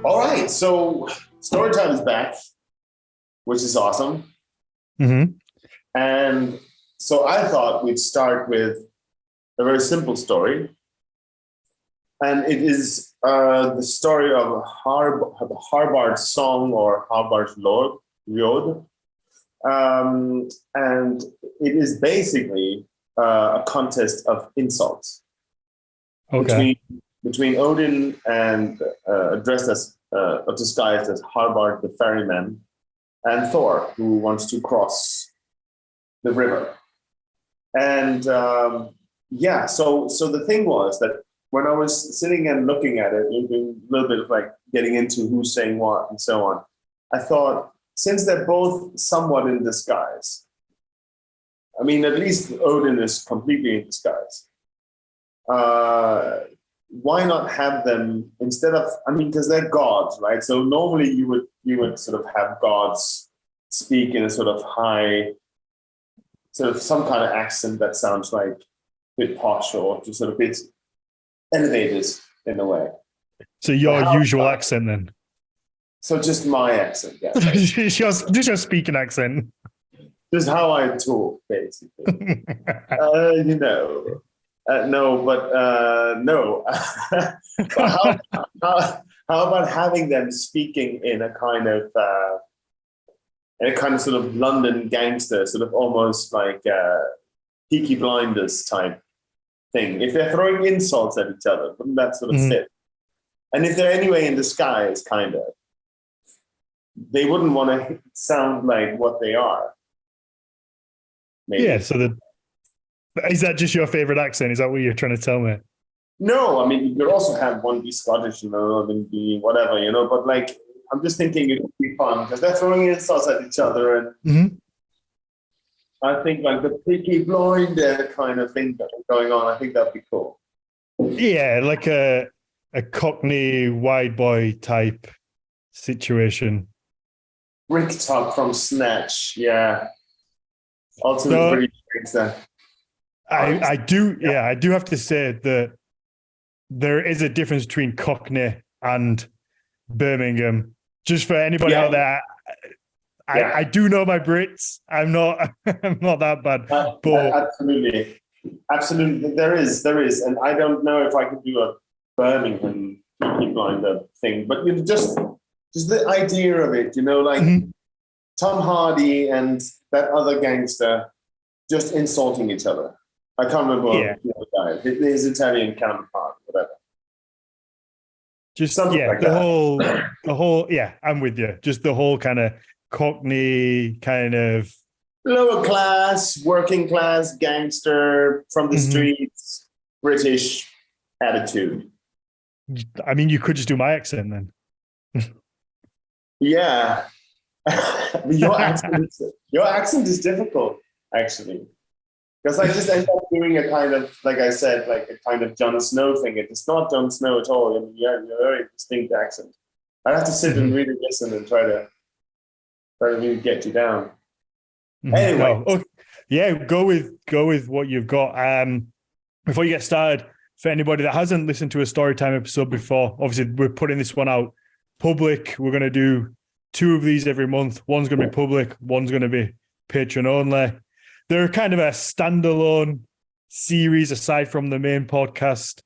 All right, so Storytime is back, which is awesome. Mm-hmm. And so I thought we'd start with a very simple story. And it is the story of Hárbarðs song or Hárbarðsljóð. And it is basically a contest of insults Okay. between Odin and dressed as disguised as Hárbarð the ferryman, and Thor, who wants to cross the river. And so the thing was that when I was sitting and looking at it, a little bit of like getting into who's saying what and so on, I thought, since they're both somewhat in disguise, I mean, at least Odin is completely in disguise. Why not have them instead of? I mean, because they're gods, right? So normally you would sort of have gods speak in a sort of high, sort of some kind of accent that sounds like a bit posh or just sort of a bit elevated in a way. So your usual accent then? So just my accent, yeah. just your speaking accent. Just how I talk, basically. You know. No, but no. But how about having them speaking in a kind of sort of London gangster, sort of almost like Peaky Blinders type thing? If they're throwing insults at each other, wouldn't that sort of fit? And if they're anyway in disguise, kind of, they wouldn't want to sound like what they are. Maybe. Yeah. So is that just your favorite accent? Is that what you're trying to tell me? No, I mean, you could also have one be Scottish, and be whatever, But like, I'm just thinking it would be fun because they're throwing insults at each other, and I think like the Peaky Blinder kind of thing going on. I think that'd be cool. Yeah, like a Cockney wide boy type situation. Bricktop from Snatch, yeah. Also, pretty gangster. I do have to say that there is a difference between Cockney and Birmingham. Just for anybody out there, I do know my Brits. I'm not that bad. But absolutely, there is, and I don't know if I could do a Birmingham Peaky Blinder thing, but just the idea of it, like Tom Hardy and that other gangster just insulting each other. I can't remember the other guy, his Italian counterpart, whatever. Just something like the whole. Yeah, I'm with you. Just the whole kind of Cockney kind of lower class, working class gangster from the streets, British attitude. I mean, you could just do my accent then. Yeah, your accent is difficult, actually. Because I just end up doing a kind of, like I said, like a kind of Jon Snow thing. It's not Jon Snow at all. I mean, you have a very distinct accent. I have to sit and really listen and try to really get you down. Anyway, go with what you've got. Before you get started, for anybody that hasn't listened to a Storytime episode before, obviously we're putting this one out public. We're going to do 2 of these every month. One's going to be public. One's going to be Patreon only. They're kind of a standalone series aside from the main podcast.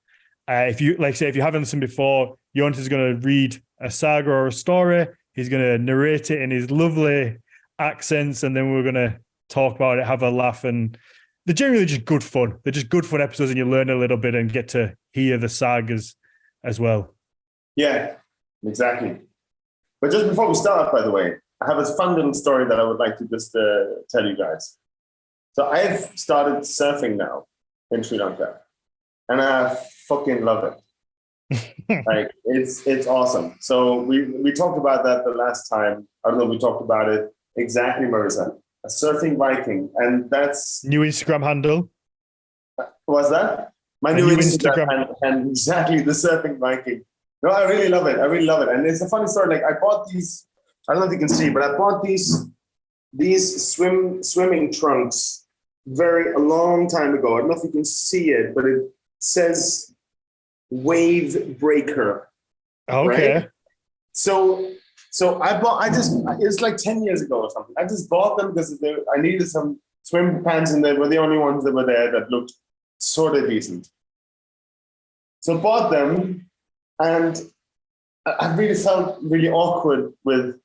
If you haven't listened before, Jonas is going to read a saga or a story. He's going to narrate it in his lovely accents, and then we're going to talk about it, have a laugh, and they're generally just good fun. They're just good fun episodes, and you learn a little bit and get to hear the sagas as well. Yeah, exactly. But just before we start, by the way, I have a fun little story that I would like to just tell you guys. So I've started surfing now in Sri Lanka, and I fucking love it. Like it's awesome. So we talked about that the last time. I don't know if we talked about it exactly, Marissa. A surfing Viking, and that's new Instagram handle. What's that? My new Instagram and exactly the surfing Viking. No, I really love it. And it's a funny story. Like I bought these. I don't know if you can see, but I bought these swimming trunks a long time ago. I don't know if you can see it, but it says Wave Breaker. Okay. Right? So it's like 10 years ago or something. I just bought them because I needed some swim pants and they were the only ones that were there that looked sort of decent. So bought them, and I really felt really awkward with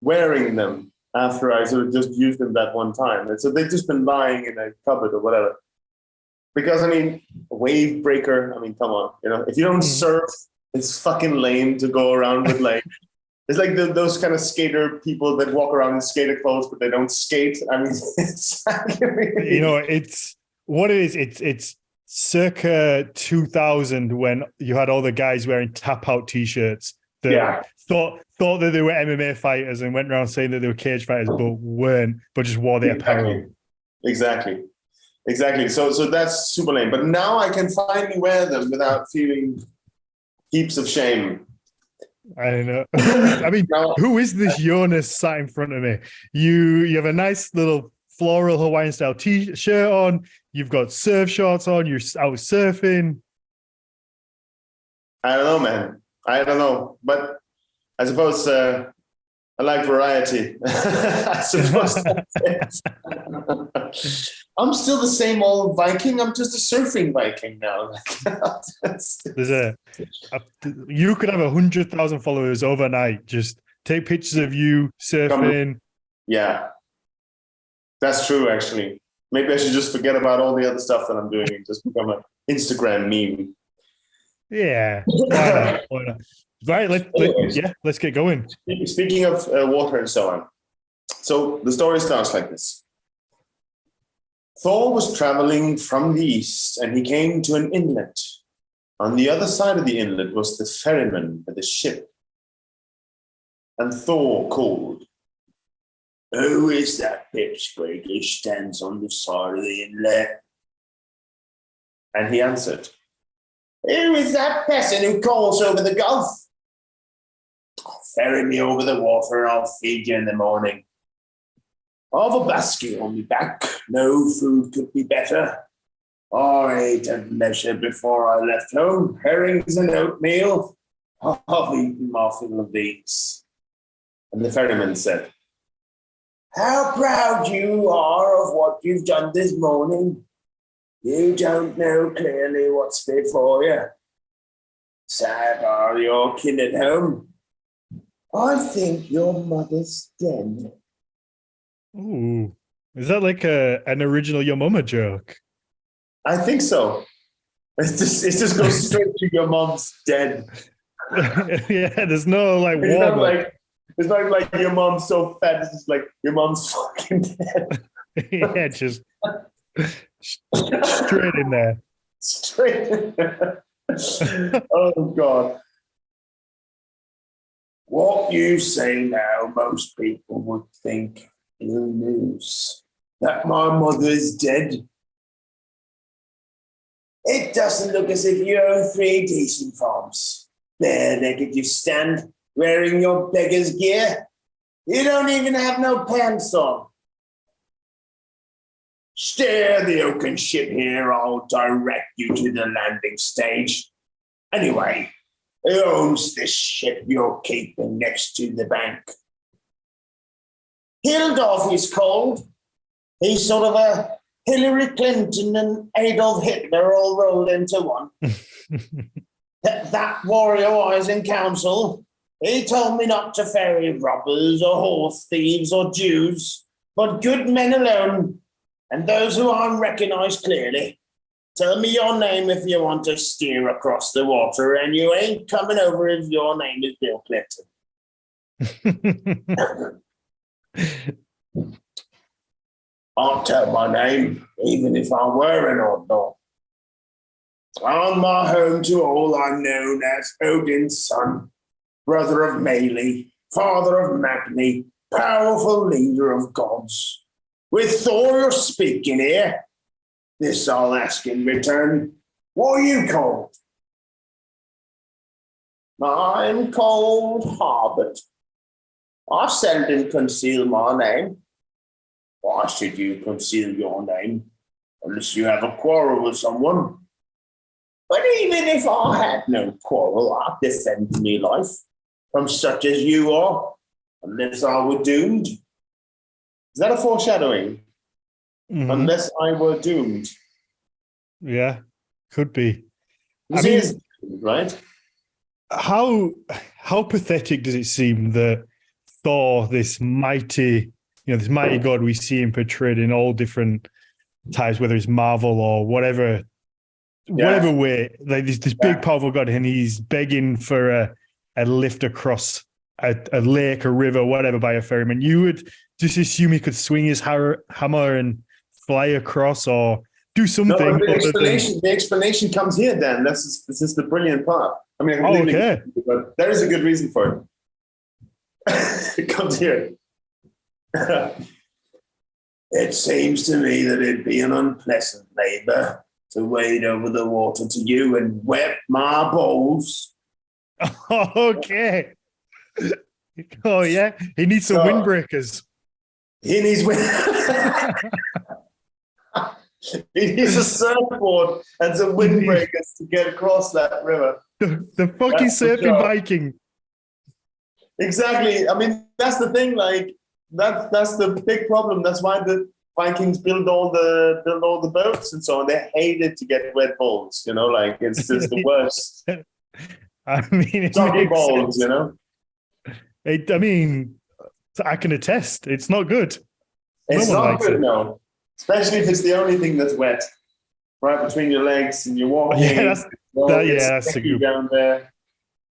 wearing them after I sort of just used them that one time. And so they've just been lying in a cupboard or whatever. Because, I mean, a wave breaker, I mean, come on, if you don't surf, it's fucking lame to go around with like, it's like those kind of skater people that walk around in skater clothes, but they don't skate. I mean, it's it's what it is. It's circa 2000 when you had all the guys wearing tap out t-shirts that thought that they were MMA fighters and went around saying that they were cage fighters, but weren't, but just wore the apparel. Exactly. So that's super lame. But now I can finally wear them without feeling heaps of shame. I don't know. I mean, who is this Jonas sat in front of me? You have a nice little floral Hawaiian style t-shirt on. You've got surf shorts on. You're out surfing. I don't know, man. I don't know. But I suppose I like variety. I suppose I'm still the same old Viking. I'm just a surfing Viking now. You could have 100,000 followers overnight. Just take pictures of you surfing. Yeah, that's true. Actually, maybe I should just forget about all the other stuff that I'm doing and just become an Instagram meme. Yeah, why not? Right, let's get going. Speaking of water and so on. So the story starts like this. Thor was traveling from the east and he came to an inlet. On the other side of the inlet was the ferryman with the ship. And Thor called, "Who is that pipsqueak who stands on the side of the inlet?" And he answered, "Who is that peasant who calls over the gulf? Ferry me over the water and I'll feed you in the morning. I've a basket on my back. No food could be better. I ate at leisure before I left home. Herrings and oatmeal. I've eaten my fill of these." And the ferryman said, "How proud you are of what you've done this morning. You don't know clearly what's before you. Sad are your kin at home. I think your mother's dead." Ooh, is that like an original Your Mama joke? I think so. It just goes straight to your mom's dead. Yeah, there's no like warm. It's not like your mom's so fat. It's just like your mom's fucking dead. Yeah, just straight in there. Straight in there. Oh God. What you say now, most people would think ill news. That my mother is dead. It doesn't look as if you own 3 decent farms. Bare-legged you stand, wearing your beggar's gear. You don't even have no pants on. Steer the oaken ship here, I'll direct you to the landing stage. Anyway, who owns this ship you're keeping next to the bank? Hildolf is called. He's sort of a Hillary Clinton and Adolf Hitler all rolled into one. that warrior was in council. He told me not to ferry robbers or horse thieves or Jews, but good men alone, and those who aren't recognized clearly. Tell me your name if you want to steer across the water, and you ain't coming over if your name is Bill Clinton. I'll tell my name, even if I were an outlaw. On my home to all I'm known as Odin's son, brother of Melee, father of Magni, powerful leader of gods. With Thor you're speaking here. This I'll ask in return. What are you called? I'm called Harbert. I seldom conceal my name. Why should you conceal your name? Unless you have a quarrel with someone. But even if I had no quarrel, I'd defend me life. from such as you are, unless I were doomed. Is that a foreshadowing? Mhm. Unless I were doomed. Yeah, could be. I mean, right? How pathetic does it seem that Thor, this mighty god we see him portrayed in all different types, whether it's Marvel or whatever way, like this big powerful god, and he's begging for a lift across a lake, a river, whatever, by a ferryman. You would just assume he could swing his hammer and fly across or do something. No, the explanation comes here, Dan. This is the brilliant part. I mean, but there is a good reason for it. It comes here. It seems to me that it'd be an unpleasant labor to wade over the water to you and wet my balls. Okay. Oh, yeah. He needs some windbreakers. He needs He needs a surfboard and some windbreakers to get across that river. The fucking surfing Viking. Exactly. I mean, that's the thing. Like, that's the big problem. That's why the Vikings build all the boats and so on. They hated to get wet balls. You know, like it's just the worst. I mean, soggy balls. You know. I mean, I can attest. It's not good. It's not good. No. Especially if it's the only thing that's wet, right between your legs and you're walking. Yeah, that's a good down there.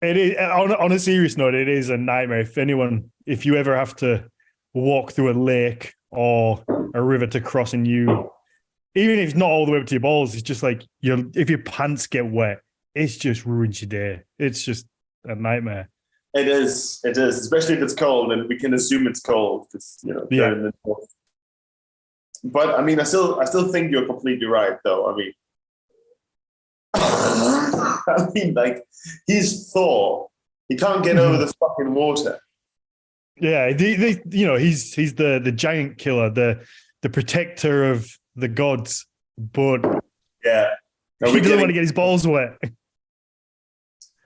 It is. On a serious note, it is a nightmare. If you ever have to walk through a lake or a river to cross, and even if it's not all the way up to your balls, it's just like if your pants get wet, it's just ruins your day. It's just a nightmare. It is, especially if it's cold, and we can assume it's cold because in the north. But I mean, I still think you're completely right, though. I mean, like, he's Thor. He can't get over the fucking water. Yeah, he's the giant killer, the protector of the gods, but he doesn't want to get his balls wet.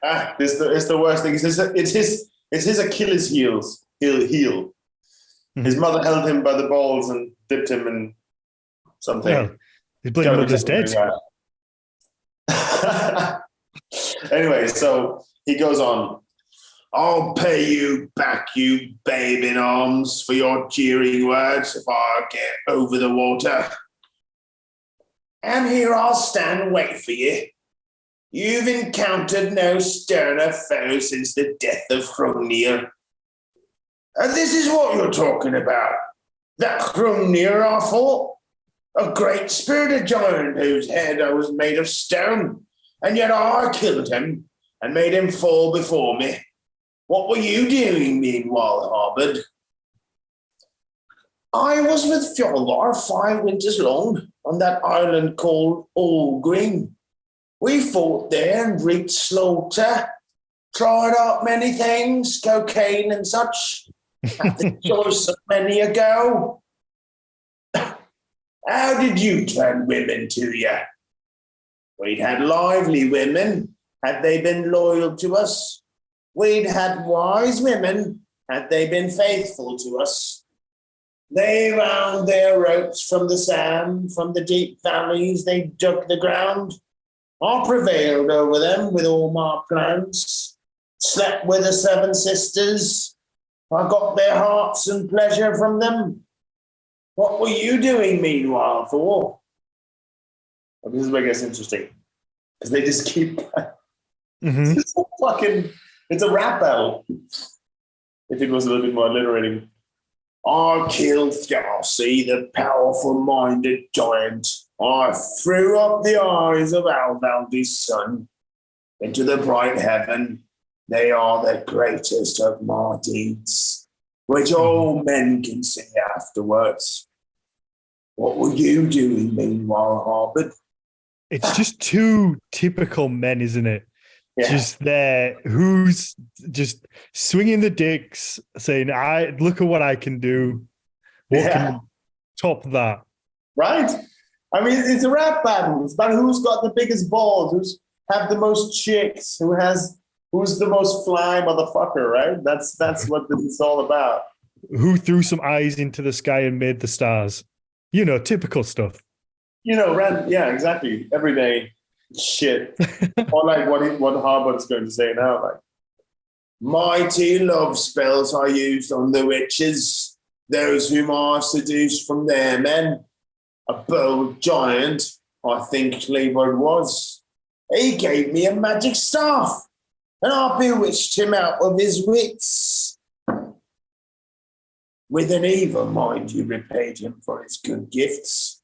It's the worst thing. It's his Achilles heel. His mother held him by the balls and dipped him in something. Yeah, he's blaming mother's dead. Anyway, so he goes on. I'll pay you back, you babe in arms, for your cheering words if I get over the water. And here I'll stand and wait for you. You've encountered no sterner foe since the death of Hrungnir. And this is what you're talking about. That Hrungnir I fought, a great spirited giant whose head I was made of stone, and yet I killed him and made him fall before me. What were you doing meanwhile, Harbard? I was with Fjöldar 5 winters long on that island called Allgreen. We fought there and reaped slaughter, tried out many things, cocaine and such, had the choice of many a go. How did you turn women to you? We'd had lively women, had they been loyal to us. We'd had wise women, had they been faithful to us. They wound their ropes from the sand, from the deep valleys they dug the ground. I prevailed over them with all my plans, slept with the 7 sisters. I got their hearts and pleasure from them. What were you doing meanwhile, Thor? Well, this is where it gets interesting, because they just keep... It's a rap battle. If it was a little bit more alliterating. I killed Thiassi, the powerful-minded giant. I threw up the eyes of Alvaldi's son into the bright heaven. They are the greatest of my deeds, which all men can see afterwards. What were you doing meanwhile, Harbard? It's just two typical men, isn't it? Yeah. Just there, who's just swinging the dicks, saying, look at what I can do. What can top that? Right? I mean, it's a rap battle. It's about who's got the biggest balls, who's have the most chicks, who who's the most fly motherfucker, right? That's what this is all about. Who threw some eyes into the sky and made the stars? Typical stuff. Yeah, exactly. Everyday shit. Or like what Hárbarð's going to say now, like, mighty love spells are used on the witches, those whom I seduced from their men. A bold giant, I think Cleveland was. He gave me a magic staff, and I bewitched him out of his wits. With an evil mind, you repaid him for his good gifts.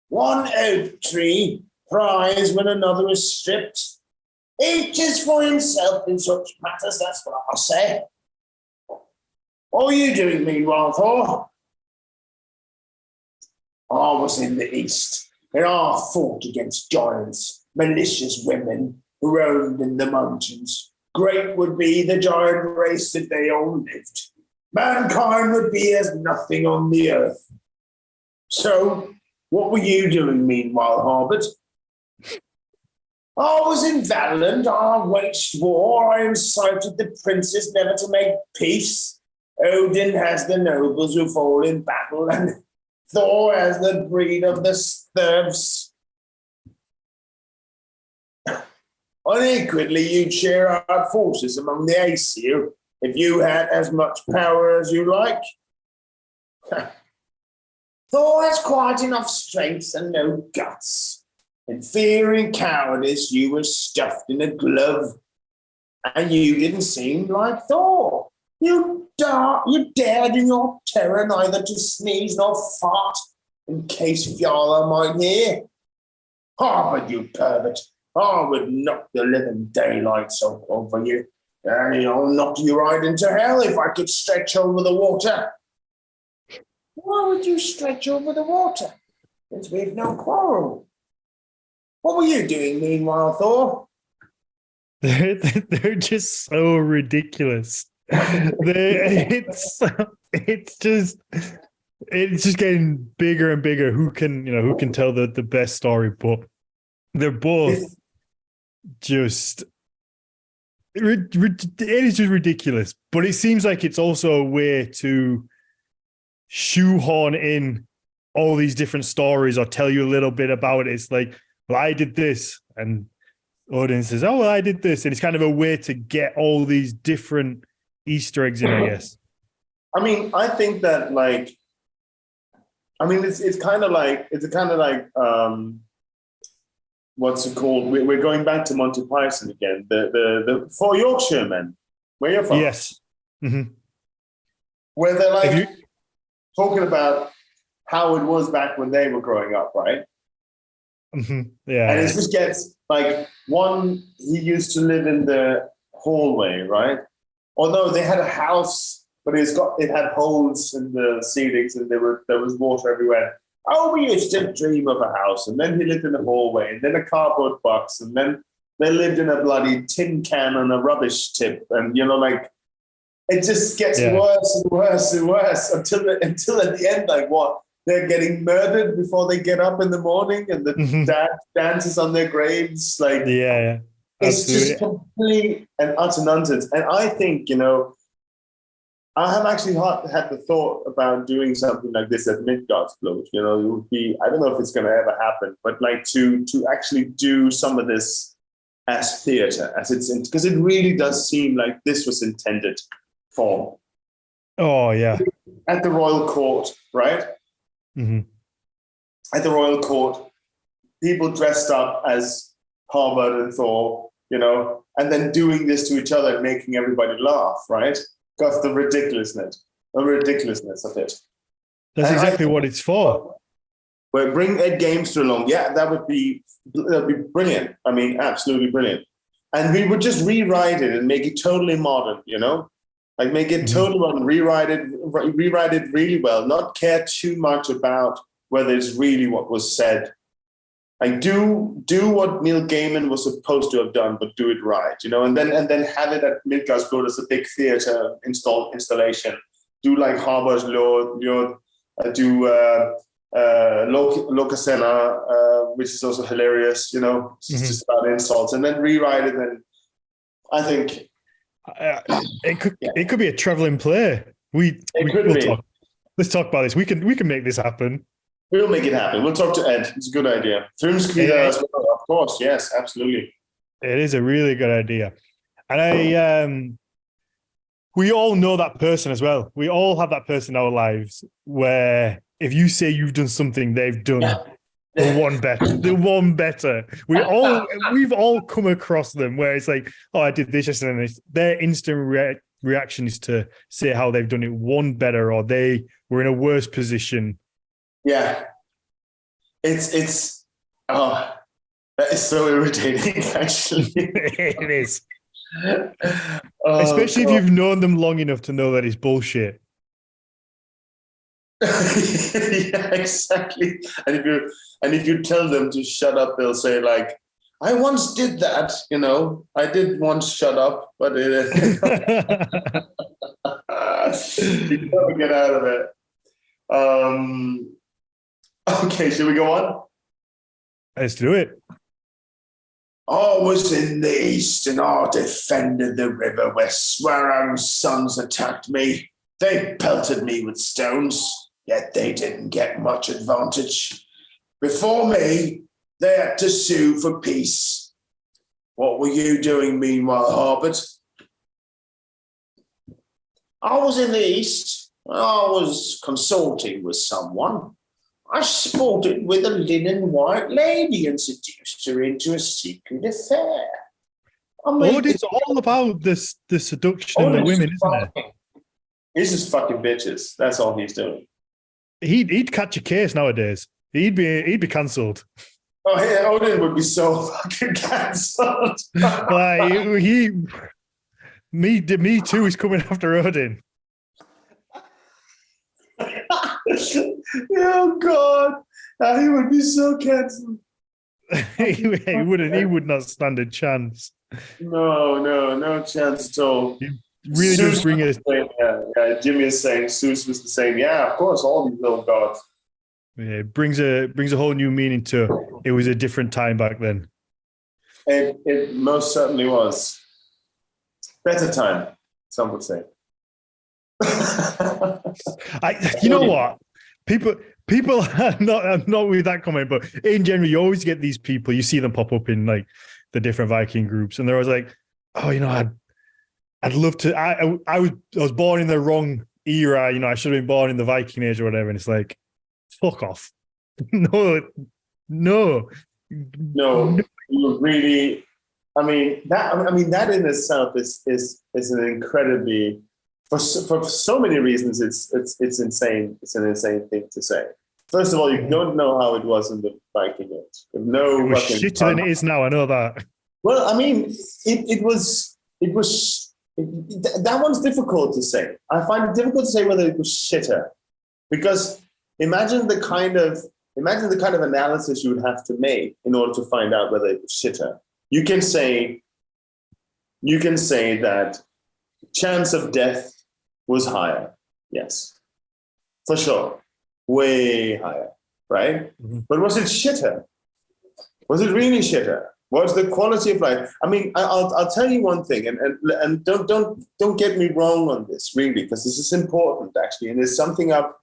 One oak tree thrives when another is stripped. Each is for himself in such matters, that's what I say. What are you doing, meanwhile, Thor? I was in the east, and I fought against giants, malicious women who roamed in the mountains. Great would be the giant race that they all lived. Mankind would be as nothing on the earth. So, what were you doing meanwhile, Harbord? I was in Valland, I waged war, I incited the princes never to make peace. Odin has the nobles who fall in battle, and Thor has the breed of the serfs. Unequally, you'd share our forces among the Aesir if you had as much power as you like. Thor has quite enough strength and no guts. In fear and cowardice, you were stuffed in a glove, and you didn't seem like Thor. You dared in your terror neither to sneeze nor fart, in case Fjarlar might hear. Harbord, you pervert, I would knock the living daylights over you. I'll knock you right into hell if I could stretch over the water. Why would you stretch over the water? Since we've no quarrel. What were you doing meanwhile, Thor? They're just so ridiculous. It's just getting bigger and bigger. Who can tell the best story? But they're both just. It is just ridiculous. But it seems like it's also a way to shoehorn in all these different stories or tell you a little bit about it. It's like, well, I did this, and Odin says, oh, well, I did this. And it's kind of a way to get all these different Easter eggs in, I guess. I mean, I think that it's kind of like what's it called? We're going back to Monty Python again. The four Yorkshiremen, where you're from. Yes. Mm-hmm. Where they're talking about how it was back when they were growing up, right? Mm-hmm. Yeah. And it just gets he used to live in the hallway, right? Although they had a house, but it had holes in the ceilings and there was water everywhere. Oh, we used to dream of a house, and then he lived in a hallway, and then a cardboard box, and then they lived in a bloody tin can on a rubbish tip, and it just gets worse and worse and worse until at the end, they're getting murdered before they get up in the morning, and the dad dances on their graves. Yeah. It's just complete and utter nonsense. And I think, I have actually had the thought about doing something like this at Midgardsljóð. It would be, I don't know if it's going to ever happen, but to actually do some of this as theatre, because it really does seem like this was intended for. Oh, yeah. At the royal court, right? Mm-hmm. At the royal court, people dressed up as Harbord and Thor, and then doing this to each other and making everybody laugh, right? Because the ridiculousness of it. That's exactly what it's for. Well, bring Ed Gamester along. Yeah, that would be brilliant. I mean, absolutely brilliant. And we would just rewrite it and make it totally modern, make it totally modern, rewrite it really well, not care too much about whether it's really what was said. Do what Neil Gaiman was supposed to have done, but do it right, and then have it at Midgardsljóð as a big theatre installation. Do like Hárbarðsljóð, do Lokasena, which is also hilarious, it's just about insults, and then rewrite it I think it could be a traveling play. We'll talk. Let's talk about this. We can make this happen. We'll make it happen. We'll talk to Ed. It's a good idea. Filmskrider as well, of course. Yes, absolutely. It is a really good idea. And we all know that person as well. We all have that person in our lives where if you say you've done something, they've done the one better. The one better. We've all come across them where it's like, oh, I did this, and their instant reaction is to say how they've done it one better, or they were in a worse position. Yeah. It's that is so irritating, actually. It is. Especially if you've known them long enough to know that it's bullshit. Yeah, exactly. And if you tell them to shut up, they'll say like, I once did that, I did once shut up, but you can never get out of it. Okay, should we go on? Let's do it. I was in the east and I defended the river where Swearan's sons attacked me. They pelted me with stones, yet they didn't get much advantage. Before me, they had to sue for peace. What were you doing meanwhile, Harbert? I was in the east. I was consulting with someone. I sported with a linen white lady and seduced her into a secret affair. It's all about the seduction of the women, isn't it? He's just fucking bitches. That's all he's doing. He'd catch a case nowadays. He'd be cancelled. Oh, yeah, Odin would be so fucking cancelled. Me too is coming after Odin. Oh God, he would be so cancelled. He would not stand a chance. No chance at all. He really does bring us. Yeah, Jimmy is saying Zeus was the same. Yeah, of course, all these little gods. Yeah, it brings a whole new meaning to it was a different time back then. It most certainly was. Better time, some would say. You know what? People are not with that comment, but in general, you always get these people. You see them pop up in like the different Viking groups, and they're always like, "Oh, I'd love to. I was born in the wrong era. I should have been born in the Viking age or whatever." And it's like, fuck off. No. You really. That in itself is an incredibly. For so many reasons, it's insane. It's an insane thing to say. First of all, you don't know how it was in the Viking age. It was shitter than it is now. I know that. Well, it was. That one's difficult to say. I find it difficult to say whether it was shitter, because imagine the kind of analysis you would have to make in order to find out whether it was shitter. You can say that chance of death was higher. Yes, for sure. Way higher, right? Mm-hmm. But was it shitter? Was it really shitter? Was the quality of life? I'll tell you one thing, and don't get me wrong on this, really, because this is important, actually, and it's something I've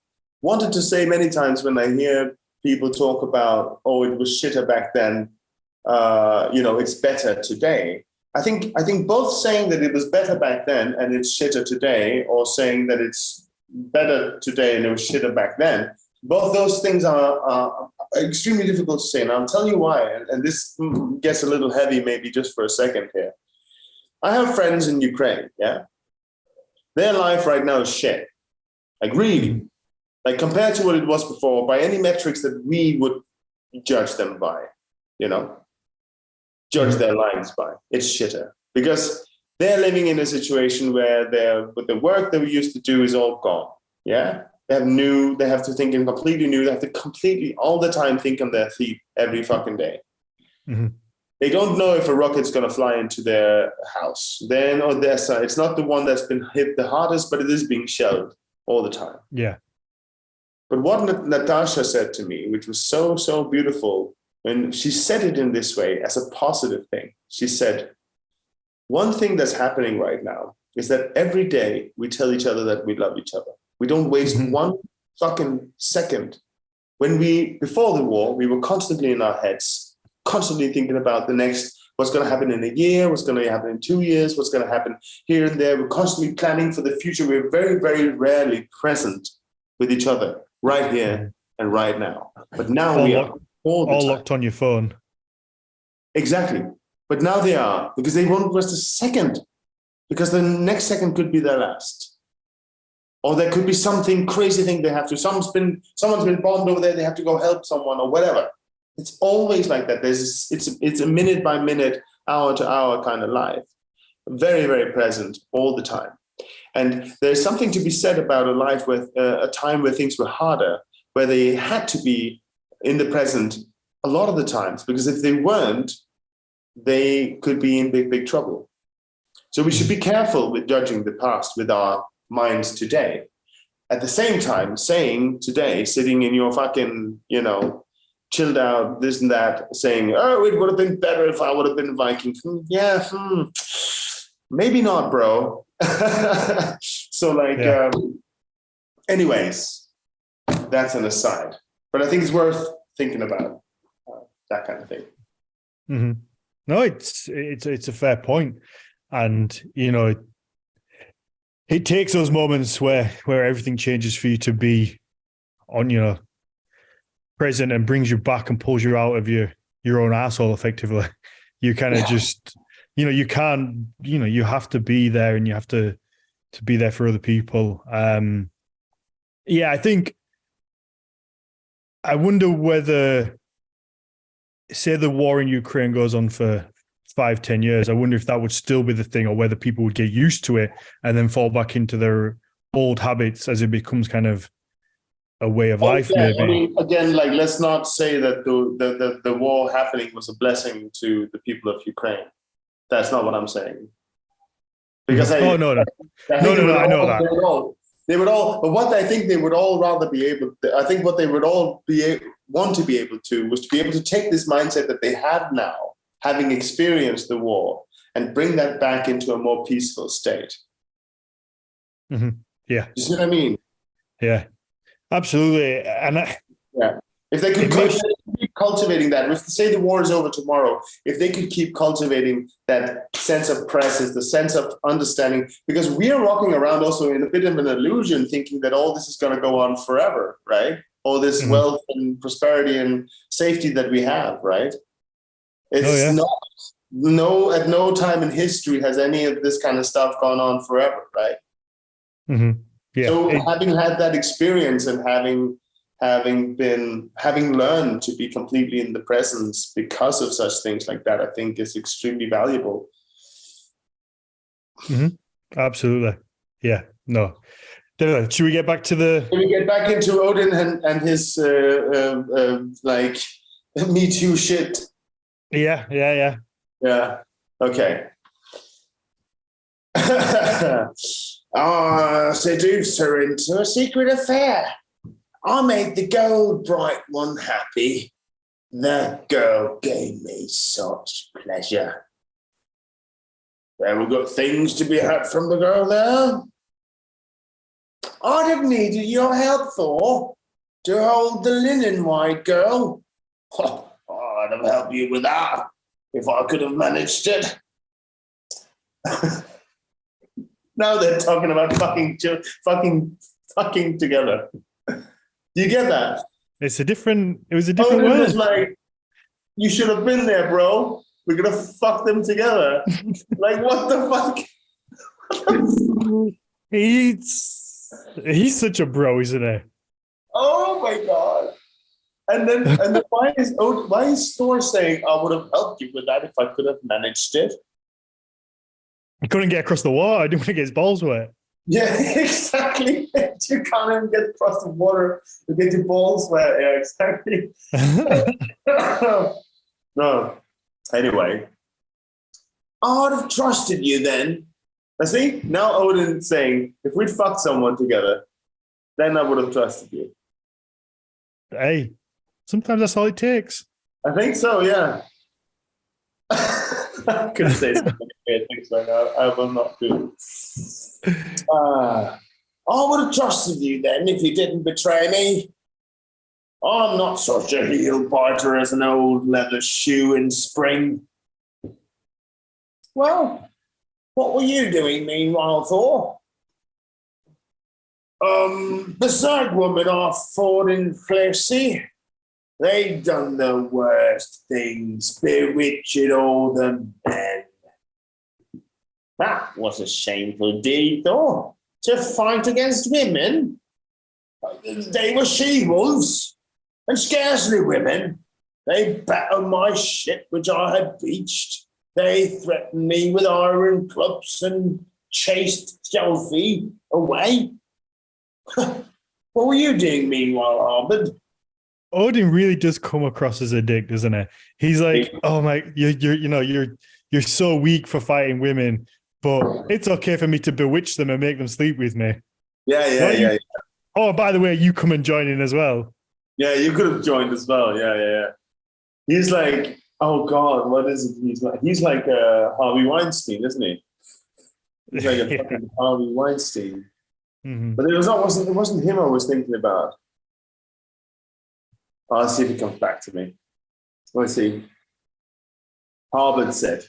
wanted to say many times when I hear people talk about, oh, it was shitter back then, it's better today. I think both saying that it was better back then and it's shitter today, or saying that it's better today and it was shitter back then, both those things are extremely difficult to say. And I'll tell you why. And this gets a little heavy maybe just for a second here. I have friends in Ukraine, yeah? Their life right now is shit. Like really. Like compared to what it was before, by any metrics that we would judge them by, judge their lives by. It's shitter because they're living in a situation where the work that we used to do is all gone. Yeah, they have to think in completely new. They have to completely all the time think on their feet every fucking day. Mm-hmm. They don't know if a rocket's going to fly into their house. Then on their side, it's not the one that's been hit the hardest, but it is being shelled all the time. Yeah. But what Natasha said to me, which was so, so beautiful, and she said it in this way as a positive thing. She said, one thing that's happening right now is that every day we tell each other that we love each other. We don't waste one fucking second. Before the war, we were constantly in our heads, constantly thinking about the next, what's going to happen in a year, what's going to happen in 2 years, what's going to happen here and there. We're constantly planning for the future. We're very, very rarely present with each other right here and right now. But now we are all locked on your phone. Exactly. But now they are, because they won't rest a second, because the next second could be their last. Or there could be something crazy thing they have to, someone's been bombed over there, they have to go help someone or whatever. It's always like that. It's a minute by minute, hour to hour kind of life. Very, very present all the time. And there's something to be said about a life with a time where things were harder, where they had to be in the present a lot of the times, because if they weren't, they could be in big, big trouble. So we should be careful with judging the past with our minds today. At the same time, saying today, sitting in your fucking, chilled out, this and that, saying, oh, it would have been better if I would have been Viking. Maybe not, bro. So anyways, that's an aside. But I think it's worth thinking about that kind of thing. Mm-hmm. No, it's a fair point. And, it takes those moments where everything changes for you to be on, present, and brings you back and pulls you out of your own asshole, effectively. You kind of just, you can't, you have to be there, and you have to be there for other people. I wonder whether, say the war in Ukraine goes on for 5-10 years, I wonder if that would still be the thing, or whether people would get used to it and then fall back into their old habits as it becomes kind of a way of life. Maybe. I mean, again, let's not say that the war happening was a blessing to the people of Ukraine. That's not what I'm saying. Because I know that. But what I think they would all rather be able to, I think what they would all want to be able to, was to be able to take this mindset that they have now, having experienced the war, and bring that back into a more peaceful state. Mm-hmm. Yeah. You see what I mean? Yeah, absolutely. And if they could keep cultivating that, if say the war is over tomorrow, if they could keep cultivating that sense of presence, the sense of understanding, because we are walking around also in a bit of an illusion, thinking that all this is going to go on forever, right? All this wealth and prosperity and safety that we have, right? It's not, at no time in history has any of this kind of stuff gone on forever, right? Mm-hmm. Yeah. So having had that experience, and having learned to be completely in the presence because of such things like that, I think is extremely valuable. Mm-hmm. Absolutely. Yeah. No. Should we get back to the? Should we get back into Odin and his Me Too shit? Yeah. Okay. Seduced her into a secret affair. I made the gold bright one happy. That girl gave me such pleasure. Well, we've got things to be had from the girl there. I'd have needed your help, Thor, to hold the linen white girl. I'd have helped you with that if I could have managed it. Now they're talking about fucking together. Do you get that? It was a different world. It's like, you should have been there, bro. We're gonna fuck them together. Like, what the fuck? He's such a bro, isn't he? Oh my god! And then why is Thor saying, "I would have helped you with that if I could have managed it"? He couldn't get across the water. I didn't want to get his balls wet. Yeah, exactly. You can't even get across the water to get your balls wet. Yeah, exactly. No. Anyway, I would have trusted you then. I see. Now Odin's saying, if we'd fucked someone together, then I would have trusted you. Hey, sometimes that's all it takes. I think so, yeah. I could say something weird things right now. I will not do. I would have trusted you then if you didn't betray me. I'm not such a heel biter as an old leather shoe in spring. Well, what were you doing meanwhile, Thor? The Zerg woman off Ford in Flessie. They done the worst things, bewitching all the men. That was a shameful deed, Thor, to fight against women. They were she-wolves, and scarcely women. They battered my ship, which I had beached. They threatened me with iron clubs and chased Shelfie away. What were you doing meanwhile, Harbord? Odin really does come across as a dick, doesn't he? He's like, "Oh my, you're so weak for fighting women, but it's okay for me to bewitch them and make them sleep with me." Yeah. Oh, by the way, you come and join in as well. Yeah, you could have joined as well. Yeah. He's like, oh God, what is it? He's like Harvey Weinstein, isn't he? He's like a fucking Harvey Weinstein. Mm-hmm. But it wasn't him I was thinking about. I'll see if he comes back to me. Let's see. Harbord said,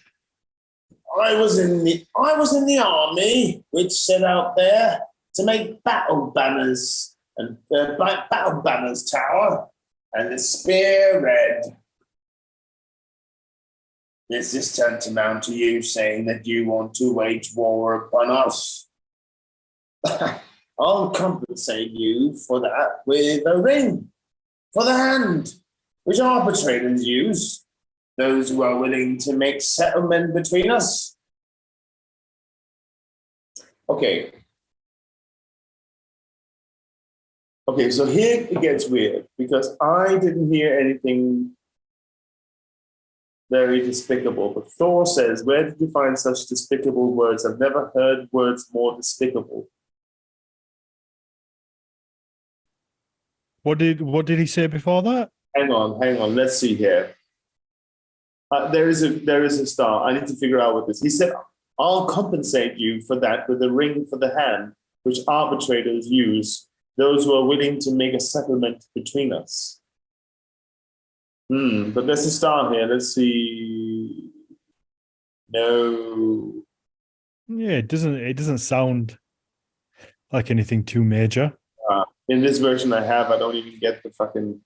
I was in the army which set out there to make battle banners and battle banners tower and the spear red. This is tantamount to you saying that you want to wage war upon us. I'll compensate you for that with a ring for the hand, which arbitrators use, those who are willing to make settlement between us. Okay, so here it gets weird because I didn't hear anything very despicable, but Thor says, where did you find such despicable words? I've never heard words more despicable. What did he say before that? Hang on. Let's see here. There is a star. I need to figure out what this. He said, I'll compensate you for that with a ring for the hand, which arbitrators use, those who are willing to make a settlement between us. But there's a star here. Let's see. No. Yeah, it doesn't sound like anything too major. In this version I have, I don't even get the fucking...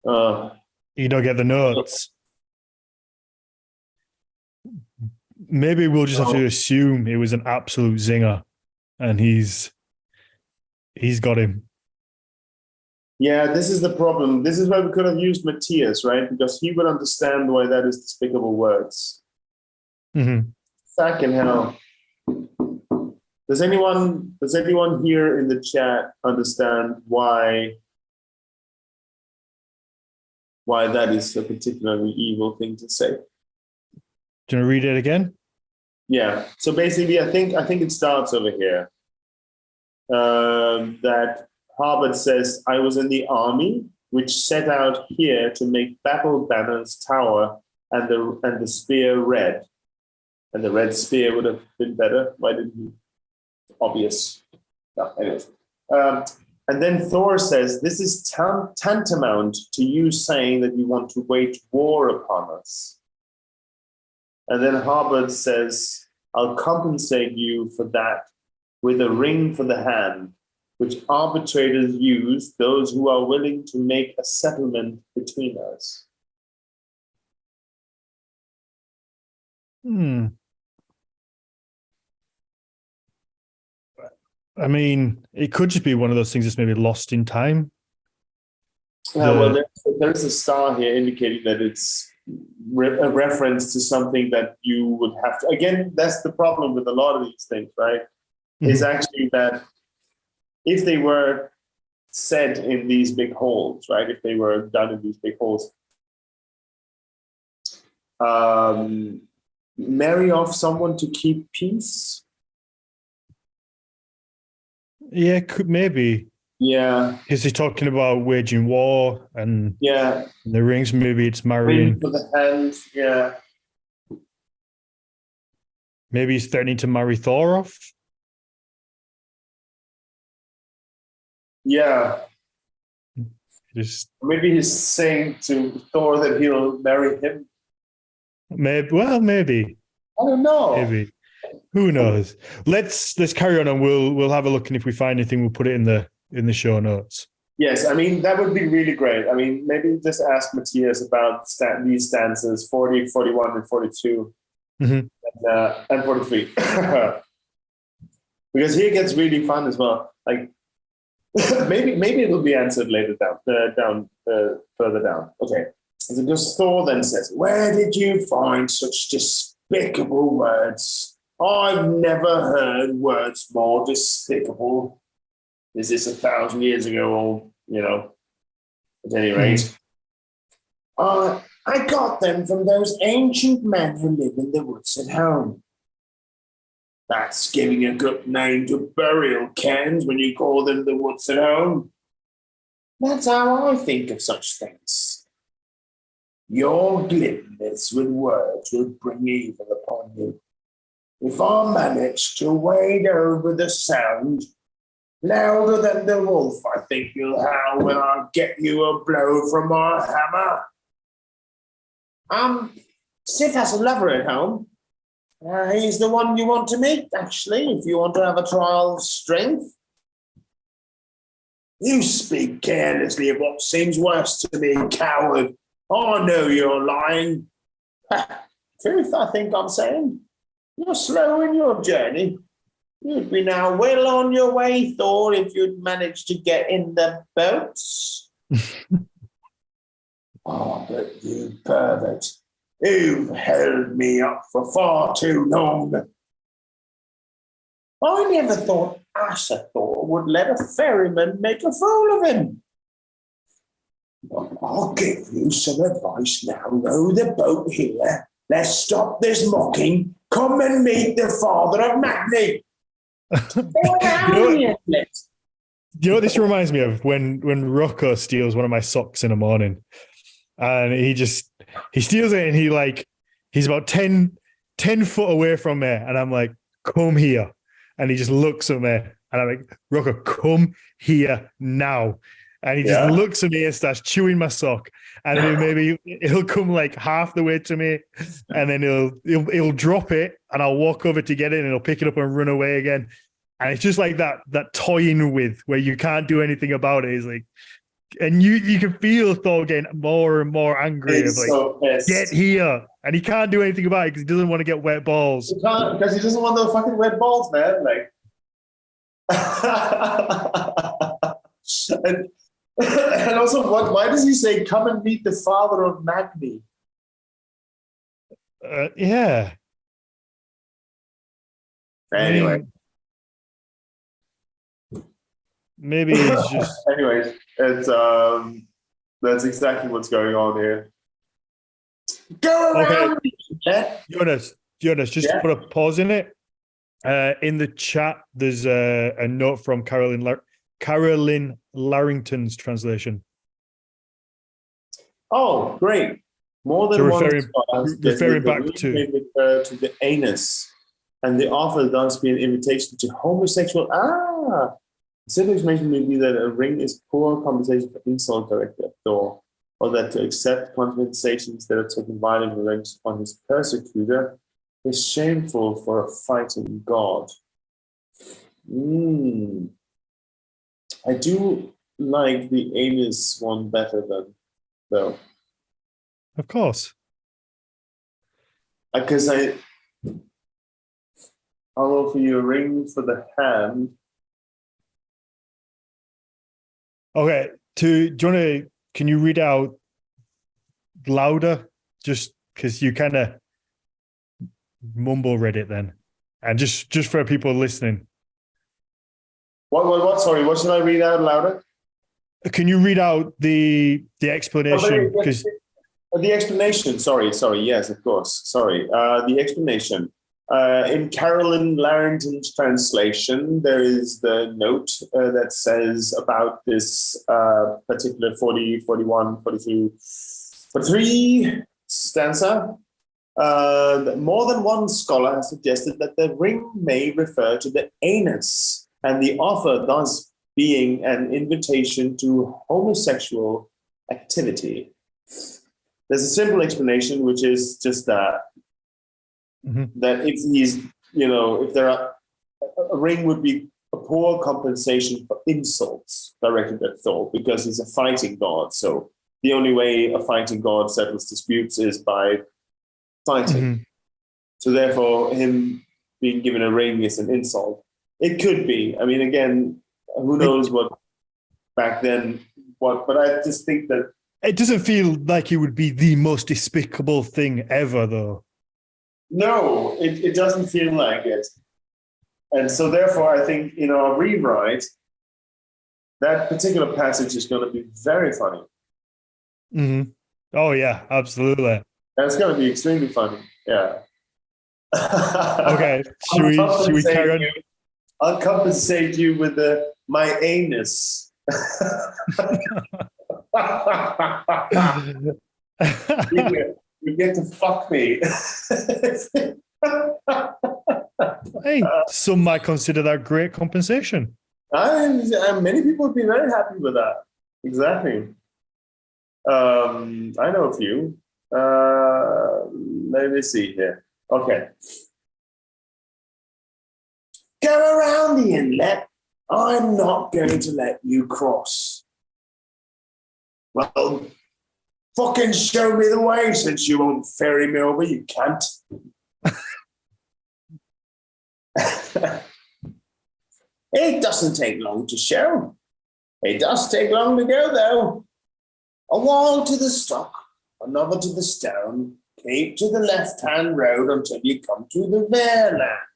You don't get the notes. Maybe we'll just have to assume it was an absolute zinger, and he's got him. Yeah, this is the problem. This is why we could have used Matthias, right? Because he would understand why that is despicable words. Mm-hmm. Fucking hell. Does anyone here in the chat understand why that is a particularly evil thing to say? Do you want to read it again? Yeah. So basically, I think it starts over here. That Harbord says, I was in the army, which set out here to make battle banners tower and the spear red. And the red spear would have been better. Why didn't he? Obvious. No, anyways. And then Thor says, this is tantamount to you saying that you want to wage war upon us. And then Harbord says, I'll compensate you for that with a ring for the hand, which arbitrators use, those who are willing to make a settlement between us. I mean, it could just be one of those things that's maybe lost in time. Well, there's a star here indicating that it's a reference to something that you would have to... Again, that's the problem with a lot of these things, right? Mm-hmm. Is actually that if they were set in these big holes, right? If they were done in these big holes, marry off someone to keep peace? Yeah, maybe. Yeah. Is he talking about waging war and the rings? Maybe it's marrying. Ring for the hand, yeah. Maybe he's threatening to marry Thor off. Yeah. Just Maybe he's saying to Thor that he'll marry him. maybe. Well, maybe. I don't know. Maybe. Who knows? Let's carry on, and we'll have a look, and if we find anything, we'll put it in the show notes. Yes, I mean, that would be really great. I mean, maybe just ask Matthias about these stances, 40, 41, and 42, and 43. Because here it gets really fun as well. Like, maybe it'll be answered later further down. Okay. So because Thor then says, "Where did you find such despicable words? I've never heard words more despicable. This is 1,000 years ago, or, at any rate. I got them from those ancient men who live in the woods at home. That's giving a good name to burial cairns when you call them the woods at home. That's how I think of such things. Your glibness with words will bring evil upon you. If I manage to wade over the sound, louder than the wolf, I think you'll howl when I get you a blow from my hammer. Sif has a lover at home. He's the one you want to meet, actually, if you want to have a trial of strength. You speak carelessly of what seems worse to me, coward. I know you're lying. Truth, I think I'm saying. You're slow in your journey. You'd be now well on your way, Thor, if you'd managed to get in the boats. Oh, but you pervert. You've held me up for far too long. I never thought Asa Thor would let a ferryman make a fool of him. Well, I'll give you some advice now. Row the boat here. Let's stop this mocking. Come and meet the father of Magni. You know what this reminds me of? When Rocco steals one of my socks in the morning, and he steals it, and he's about 10 foot away from me, and I'm like, "Come here," and he just looks at me, and I'm like, "Rocco, come here now." And he just looks at me and starts chewing my sock, and then he'll come like half the way to me, and then he'll drop it, and I'll walk over to get it, and he'll pick it up and run away again. And it's just like that toying with where you can't do anything about it. It's like, and you can feel Thor getting more and more angry. He's so pissed. Get here, and he can't do anything about it because he doesn't want to get wet balls. He can't, because he doesn't want those fucking wet balls, man. Like, and also, why does he say, "Come and meet the father of Magni"? Yeah. Anyway. Maybe it's just. Anyways, it's that's exactly what's going on here. Go around. Okay. Jonas, just put a pause in it. In the chat, there's a note from Carolyn Larrington's translation. Oh, great! More than referring back to the anus, and the author thus be an invitation to homosexual. Simply mentioned maybe that a ring is poor compensation for insult directed at Thor, or that to accept compensations that are taking violent revenge on his persecutor is shameful for a fighting god. I do like the anus one better though. Of course. Because I'll offer you a ring for the hand. Okay, can you read out louder? Just because you kind of mumble read it then. And just for people listening. What? Sorry, what should I read out louder? Can you read out the explanation? Because the explanation, sorry, yes, of course. Sorry. The explanation. In Carolyn Larrington's translation, there is the note that says about this particular 40, 41, 42, 43 stanza. More than one scholar has suggested that the ring may refer to the anus, and the offer thus being an invitation to homosexual activity. There's a simple explanation, which is just that that if he's, if there are a ring would be a poor compensation for insults directed at Thor, because he's a fighting god. So the only way a fighting god settles disputes is by fighting. So therefore, him being given a ring is an insult. It could be. I mean, again, who knows what back then, but I just think that it doesn't feel like it would be the most despicable thing ever, though. No, it doesn't feel like it. And so therefore, I think in our rewrite, that particular passage is going to be very funny. Oh, yeah, absolutely. That's going to be extremely funny. Yeah. Okay, should we carry on? I'll compensate you with my anus. You get to fuck me. Hey, some might consider that great compensation. Many people would be very happy with that. Exactly. I know a few. Let me see here. Okay. Go around the inlet. I'm not going to let you cross. Well, fucking show me the way, since you won't ferry me over, you can't. It doesn't take long to show. It does take long to go, though. A wall to the stock, another to the stone, keep to the left-hand road until you come to the Verland.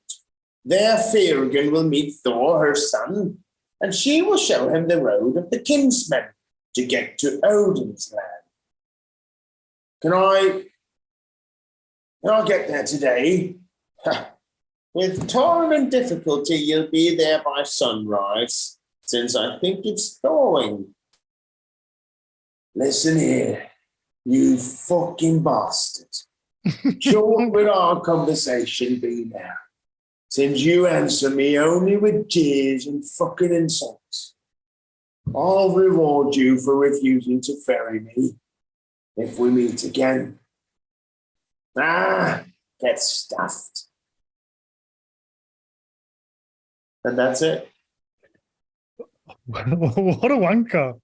There Fyrgan will meet Thor, her son, and she will show him the road of the kinsmen to get to Odin's land. Can I get there today? With toil and difficulty, you'll be there by sunrise, since I think it's thawing. Listen here, you fucking bastard. Short will our conversation be now, since you answer me only with jeers and fucking insults. I'll reward you for refusing to ferry me if we meet again. Get stuffed. And that's it. What a wanker.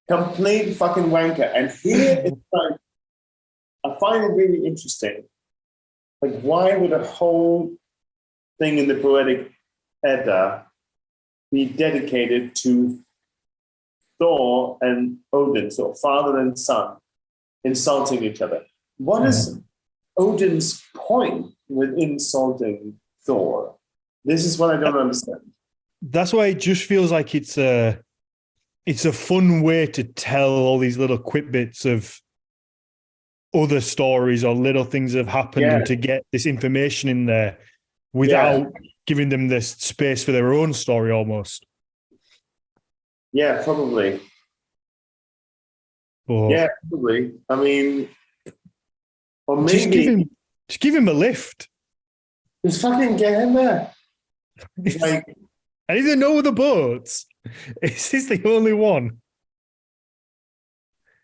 Complete fucking wanker. And here it's like, I find it really interesting. Like, why would a whole thing in the Poetic Edda be dedicated to Thor and Odin, so father and son, insulting each other? What is Odin's point with insulting Thor? This is what I don't understand. That's why it just feels like it's a fun way to tell all these little quip bits of other stories or little things that have happened, and to get this information in there without giving them this space for their own story almost. Yeah, probably. But yeah, probably. I mean, or maybe just give him a lift. Just fucking get him there. Like, and if there are no other boats, is this the only one?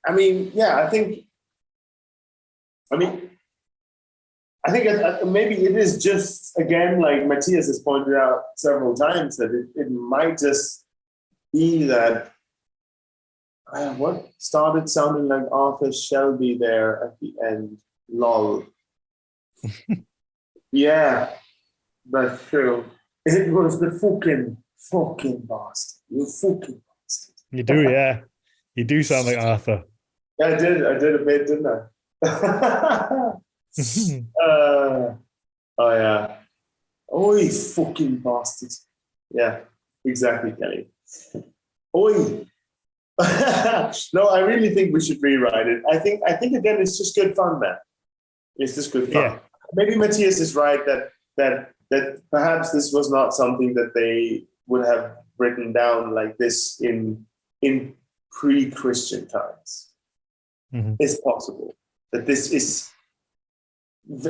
I mean, yeah, I think maybe it is just, again, like Matthias has pointed out several times, that it might just be that what started sounding like Arthur Shelby there at the end. Lol. Yeah, that's true. It was the fucking bastard. You fucking bastard. You do, yeah. You do sound like Arthur. Yeah, I did a bit, didn't I? Oh yeah. Oi, fucking bastard. Yeah, exactly, Kelly. Oi. No, I really think we should rewrite it. I think again, it's just good fun, man. It's just good fun. Yeah. Maybe Matthias is right that perhaps this was not something that they would have written down like this in pre-Christian times. It's possible that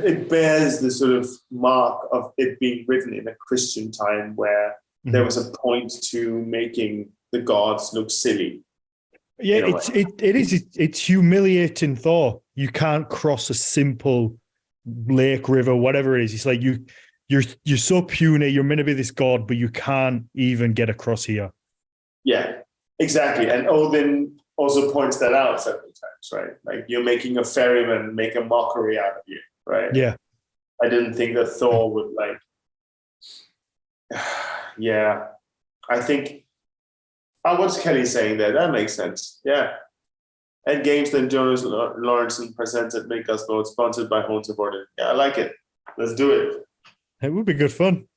it bears the sort of mark of it being written in a Christian time where there was a point to making the gods look silly. Yeah, it's humiliating Thor. You can't cross a simple lake, river, whatever it is. It's like you're so puny, you're meant to be this god, but you can't even get across here. Yeah, exactly. And Odin also points that out several times, right? Like, you're making a ferryman make a mockery out of you, right? Yeah. I didn't think that Thor would like. Yeah, I think. Oh, what's Kelly saying there? That makes sense. Yeah. At Games, then Jonas Lorentzen presents at Make Us Lord, sponsored by Horns of Odin. Yeah, I like it. Let's do it. It would be good fun.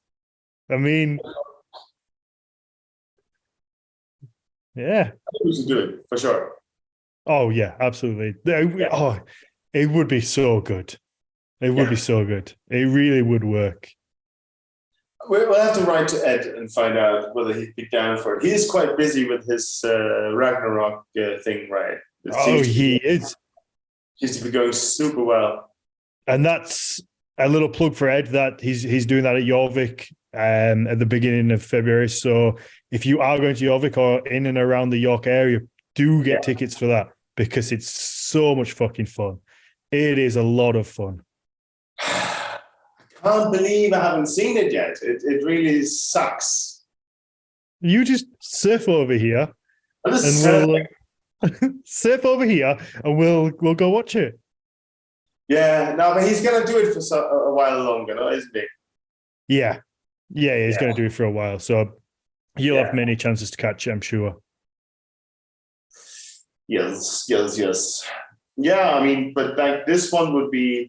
I mean, yeah. I think we should do it for sure. Oh yeah, absolutely. Oh, it would be so good. It would be so good. It really would work. We'll have to write to Ed and find out whether he'd be down for it. He is quite busy with his Ragnarok thing, right? He is. Seems to be going super well. And that's a little plug for Ed that he's doing that at Jorvik at the beginning of February. So if you are going to Jorvik or in and around the York area, do get tickets for that, because it's so much fucking fun. It is a lot of fun. I can't believe I haven't seen it yet. It really sucks. You just surf over here, and we'll surf over here, and we'll go watch it. Yeah, no, but he's gonna do it for a while longer, no, isn't he? Yeah, he's going to do it for a while, so you'll have many chances to catch it, I'm sure. Yes. Yeah, I mean, but like this one would be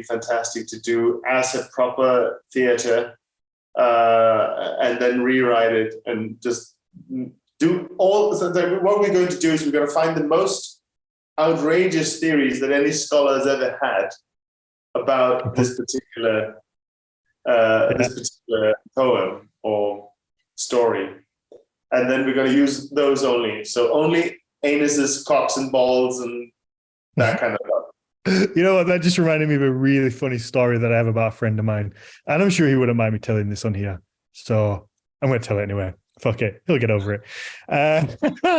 fantastic to do as a proper theater, and then rewrite it and just do all. So what we're going to do is we're going to find the most outrageous theories that any scholar has ever had about this particular poem or story, and then we're going to use those only. So only anuses, cocks, and balls, and that kind of stuff. You know what? That just reminded me of a really funny story that I have about a friend of mine. And I'm sure he wouldn't mind me telling this on here. So I'm going to tell it anyway. Fuck it. He'll get over it. I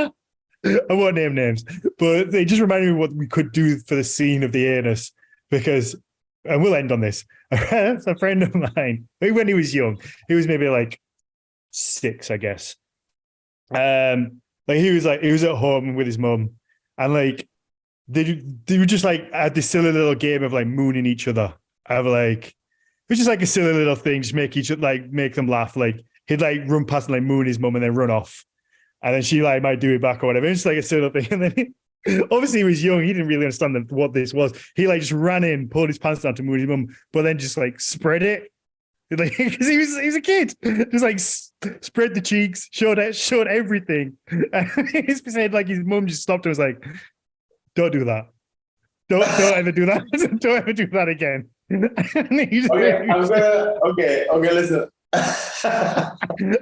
won't name names. But they just reminded me of what we could do for the scene of the anus. Because, and we'll end on this. It's a friend of mine. When he was young, he was maybe like 6, I guess. He was at home with his mum. And like, they were just like had this silly little game of like mooning each other. It was just like a silly little thing, just make them laugh. Like he'd like run past and like moon his mum and then run off, and then she like might do it back or whatever. It's just like a silly thing. And then obviously he was young, he didn't really understand what this was. He like just ran in, pulled his pants down to moon his mum, but then just like spread it. Like, because he was a kid, just like spread the cheeks, showed everything. And he said like his mum just stopped and was like, "Don't do that. Don't ever do that. Don't ever do that again." Okay, listen.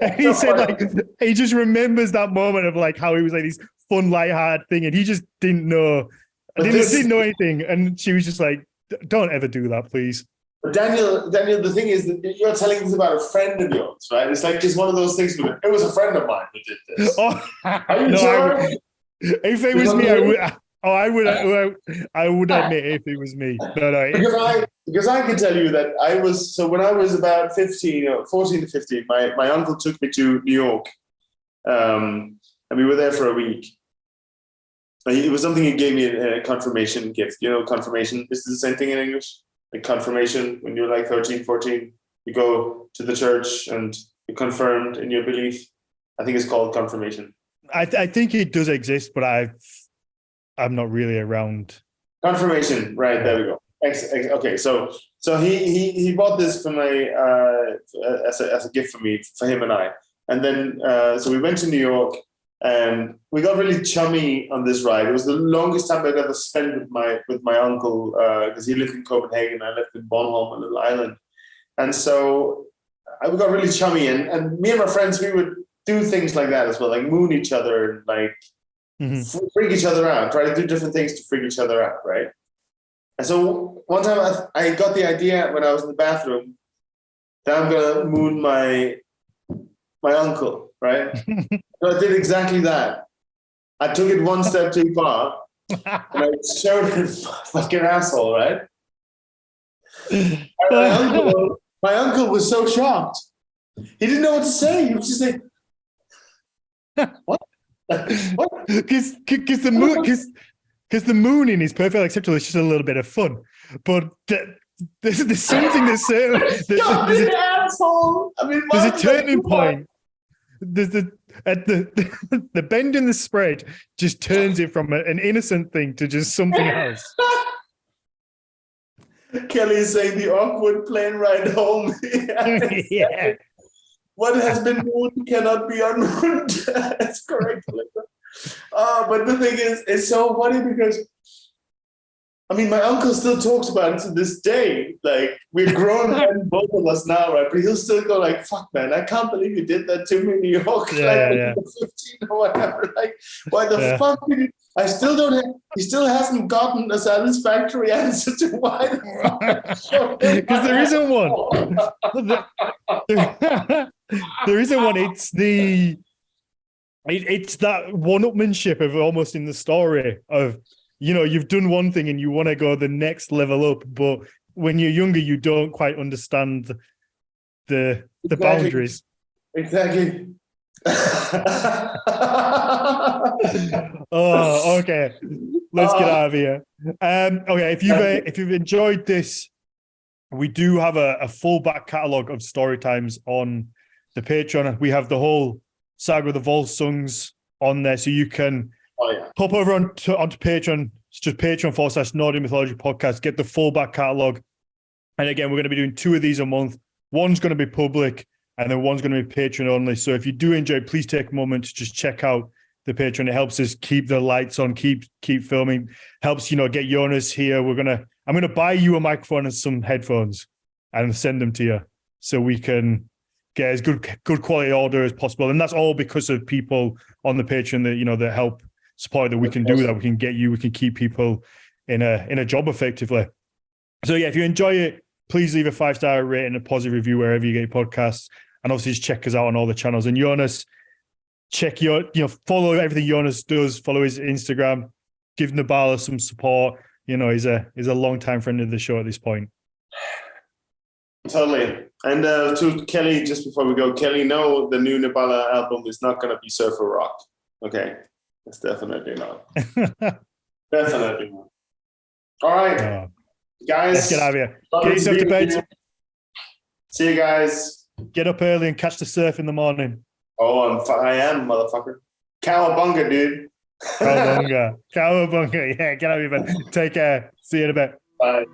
And he said like he just remembers that moment of like how he was like this fun, lighthearted thing, and he just didn't know, didn't know anything, and she was just like, "Don't ever do that, please." But Daniel, the thing is that you're telling this about a friend of yours, right? It's like just one of those things. It was a friend of mine who did this. Oh, are you sure? If it was me, I would admit if it was me. No. Because I can tell you that when I was about 14 to 15, my uncle took me to New York, and we were there for a week. It was something he gave me a confirmation gift. You know, confirmation. Is the same thing in English? Like confirmation, when you're like 13, 14, you go to the church and you're confirmed in your belief. I think it's called confirmation. I think it does exist, but I'm not really around. Confirmation, right? There we go. Okay, so he bought this for my as a gift for him and I, and then so we went to New York and we got really chummy on this ride. It was the longest time I'd ever spent with my uncle because he lived in Copenhagen, I lived in Bornholm, a little island, and so we got really chummy, and me and my friends, we would do things like that as well, like moon each other, like freak each other out, try to do different things to freak each other out, right? And so one time I got the idea when I was in the bathroom that I'm gonna moon my uncle, right? So I did exactly that. I took it one step too far, and I showed his fucking asshole, right? And my uncle was so shocked. He didn't know what to say. He was just like, "What? What?" Because the mooning is perfectly acceptable. It's just a little bit of fun, but there's something that's there's an asshole. I mean, there's a turning point. There's the bend in the spread just turns it from an innocent thing to just something else. Kelly is saying the awkward plane ride home. Yeah. What has been mooned cannot be unmooned. That's correct. But the thing is, it's so funny because, I mean, my uncle still talks about it to this day. Like, we're grown men, both of us now, right? But he'll still go like, "Fuck, man, I can't believe you did that to me in New York." Yeah, like, yeah. 15 or whatever. Like, why the fuck did you? I still don't have, he still hasn't gotten a satisfactory answer to why the fuck. Because there isn't one. There isn't one. It's that one-upmanship of almost in the story of, you know, you've done one thing and you want to go the next level up, but when you're younger, you don't quite understand the boundaries. Exactly. Oh, okay. Let's get out of here. Okay, if you've enjoyed this, we do have a full back catalogue of story times on the Patreon. We have the whole Saga of the Volsungs on there, so you can pop over onto Patreon. It's just Patreon/Nordic Mythology Podcast. Get the full back catalogue. And again, we're going to be doing 2 of these a month. One's going to be public, and then one's going to be Patreon only. So if you do enjoy, please take a moment to just check out the Patreon. It helps us keep the lights on, keep filming. Helps, you know, get Jonas here. I'm gonna buy you a microphone and some headphones and send them to you so we can get as good quality order as possible. And that's all because of people on the Patreon that, you know, that help support that we can do that. We can get you, we can keep people in a job effectively. So yeah, if you enjoy it, please leave a 5-star rating and a positive review wherever you get your podcasts. And obviously just check us out on all the channels. And Jonas, follow everything Jonas does, follow his Instagram, give Nabala some support. You know, he's a long-time friend of the show at this point. Totally. And to Kelly, just before we go, Kelly, no, the new Nabala album is not going to be surfer rock. Okay. It's definitely not. Definitely not. All right. Guys. Let's get out of here. Get yourself to bed. See you guys. Get up early and catch the surf in the morning. Oh, I am, motherfucker. Cowabunga, dude. Cowabunga. Yeah, get out of your bed. Take care. See you in a bit. Bye.